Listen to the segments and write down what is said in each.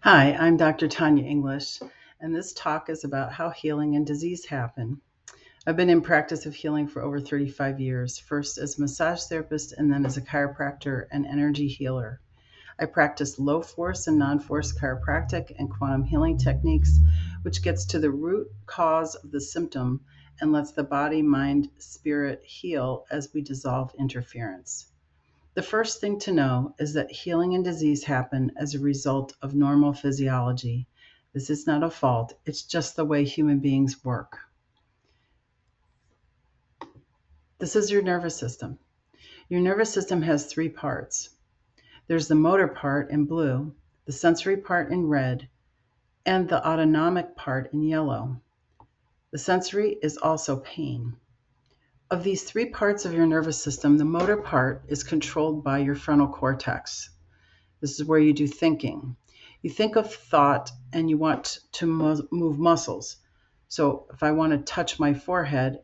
Hi, I'm Dr. Tanya English, and this talk is about how healing and disease happen. I've been in practice of healing for over 35 years, first as a massage therapist and then as a chiropractor and energy healer. I practice low force and non force chiropractic and quantum healing techniques, which gets to the root cause of the symptom and lets the body, mind, spirit heal as we dissolve interference. The first thing to know is that healing and disease happen as a result of normal physiology. This is not a fault, it's just the way human beings work. This is your nervous system. Your nervous system has three parts. There's the motor part in blue, the sensory part in red, and the autonomic part in yellow. The sensory is also pain. Of these three parts of your nervous system, the motor part is controlled by your frontal cortex. This is where you do thinking. You think of thought and you want to move muscles. So if I want to touch my forehead,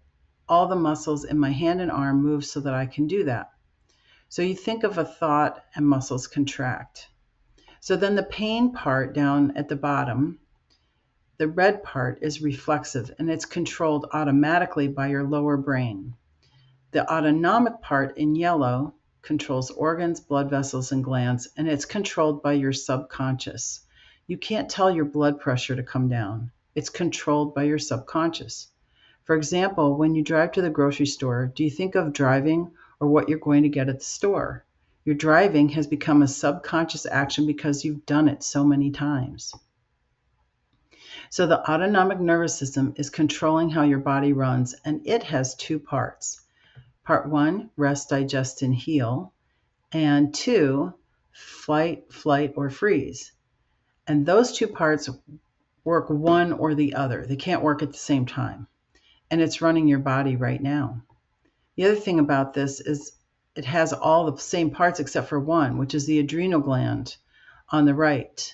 all the muscles in my hand and arm move so that I can do that. So you think of a thought and muscles contract. So then the pain part down at the bottom, the red part is reflexive and it's controlled automatically by your lower brain. The autonomic part in yellow controls organs, blood vessels, and glands, and it's controlled by your subconscious. You can't tell your blood pressure to come down. It's controlled by your subconscious. For example, when you drive to the grocery store, do you think of driving or what you're going to get at the store? Your driving has become a subconscious action because you've done it so many times. So the autonomic nervous system is controlling how your body runs, and it has two parts. Part 1, rest, digest, and heal. And 2, flight, flight, or freeze. And those two parts work one or the other. They can't work at the same time. And it's running your body right now. The other thing about this is it has all the same parts except for one, which is the adrenal gland on the right.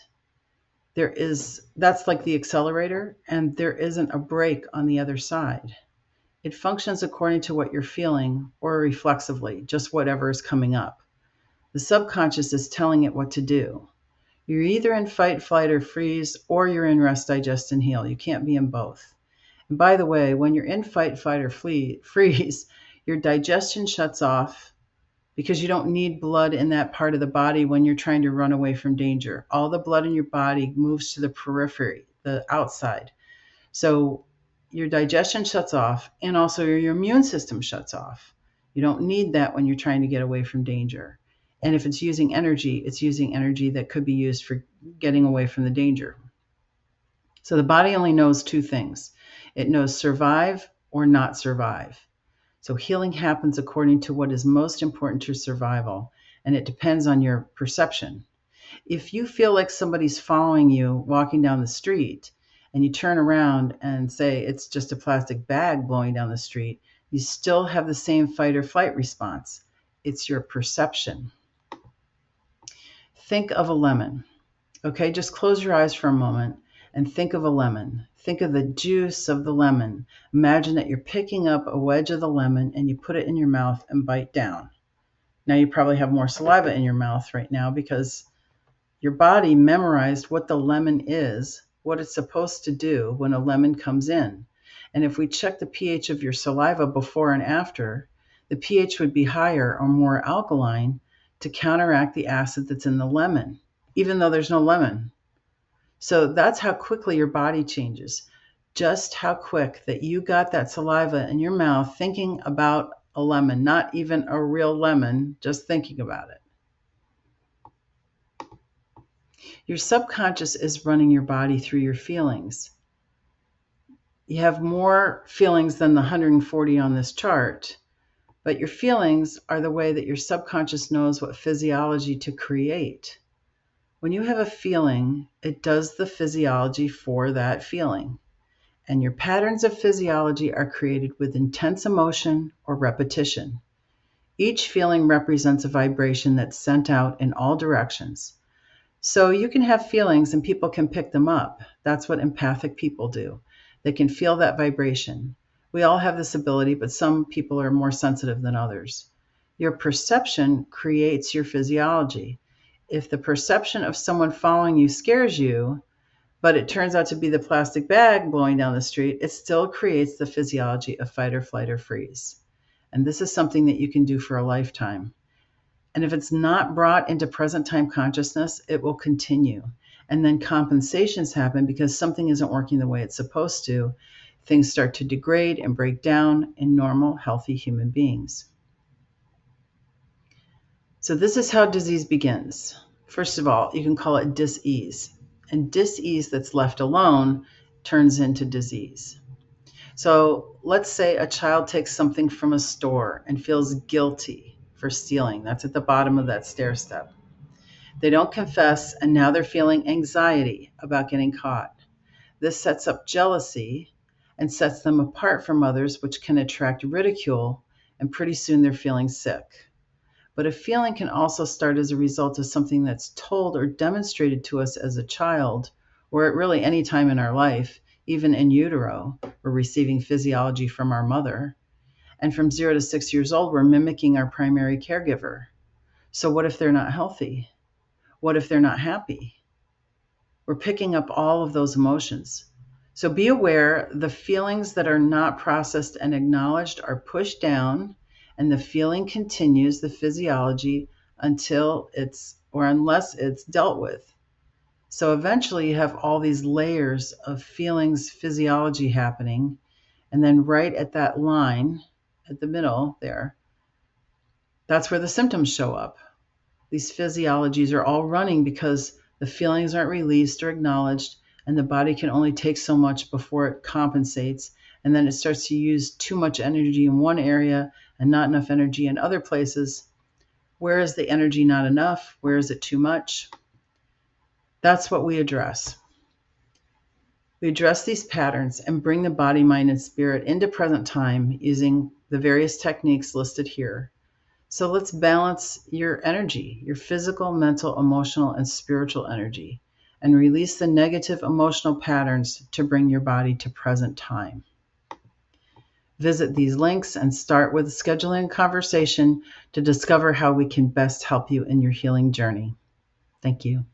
That's like the accelerator, and there isn't a brake on the other side. It functions according to what you're feeling or reflexively, just whatever is coming up. The subconscious is telling it what to do. You're either in fight, flight, or freeze, or you're in rest, digest, and heal. You can't be in both. And by the way, when you're in fight, flight, or freeze, your digestion shuts off because you don't need blood in that part of the body when you're trying to run away from danger. All the blood in your body moves to the periphery, the outside. So your digestion shuts off, and also your immune system shuts off. You don't need that when you're trying to get away from danger. And if it's using energy that could be used for getting away from the danger. So the body only knows two things. It knows survive or not survive. So healing happens according to what is most important to survival, and it depends on your perception. If you feel like somebody's following you walking down the street, and you turn around and say it's just a plastic bag blowing down the street, you still have the same fight or flight response. It's your perception. Think of a lemon. Okay, just close your eyes for a moment and think of a lemon. Think of the juice of the lemon. Imagine that you're picking up a wedge of the lemon and you put it in your mouth and bite down. Now you probably have more saliva in your mouth right now because your body memorized what the lemon is, what it's supposed to do when a lemon comes in. And if we check the pH of your saliva before and after, the pH would be higher or more alkaline to counteract the acid that's in the lemon, even though there's no lemon. So that's how quickly your body changes. Just how quick that you got that saliva in your mouth thinking about a lemon, not even a real lemon, just thinking about it. Your subconscious is running your body through your feelings. You have more feelings than the 140 on this chart, but your feelings are the way that your subconscious knows what physiology to create. When you have a feeling, it does the physiology for that feeling. And your patterns of physiology are created with intense emotion or repetition. Each feeling represents a vibration that's sent out in all directions. So you can have feelings and people can pick them up. That's what empathic people do. They can feel that vibration. We all have this ability, but some people are more sensitive than others. Your perception creates your physiology. if the perception of someone following you scares you, but it turns out to be the plastic bag blowing down the street, it still creates the physiology of fight or flight or freeze. And this is something that you can do for a lifetime. And if it's not brought into present time consciousness, it will continue. And then compensations happen because something isn't working the way it's supposed to. Things start to degrade and break down in normal, healthy human beings. So this is how disease begins. First of all, you can call it dis-ease. And dis-ease that's left alone turns into disease. So let's say a child takes something from a store and feels guilty for stealing. That's at the bottom of that stair step. They don't confess, and now they're feeling anxiety about getting caught. This sets up jealousy and sets them apart from others, which can attract ridicule, and pretty soon they're feeling sick. But a feeling can also start as a result of something that's told or demonstrated to us as a child, or at really any time in our life, even in utero. We're receiving physiology from our mother. And from 0 to 6 years old, we're mimicking our primary caregiver. So what if they're not healthy? What if they're not happy? We're picking up all of those emotions. So be aware the feelings that are not processed and acknowledged are pushed down, and the feeling continues, the physiology, until unless it's dealt with. So eventually you have all these layers of feelings, physiology happening, and then right at that line, at the middle there, that's where the symptoms show up. These physiologies are all running because the feelings aren't released or acknowledged, and the body can only take so much before it compensates, and then it starts to use too much energy in one area and not enough energy in other places. Where is the energy not enough? Where is it too much? That's what we address. We address these patterns and bring the body, mind, and spirit into present time using the various techniques listed here. So let's balance your energy, your physical, mental, emotional, and spiritual energy, and release the negative emotional patterns to bring your body to present time. Visit these links and start with scheduling a conversation to discover how we can best help you in your healing journey. Thank you.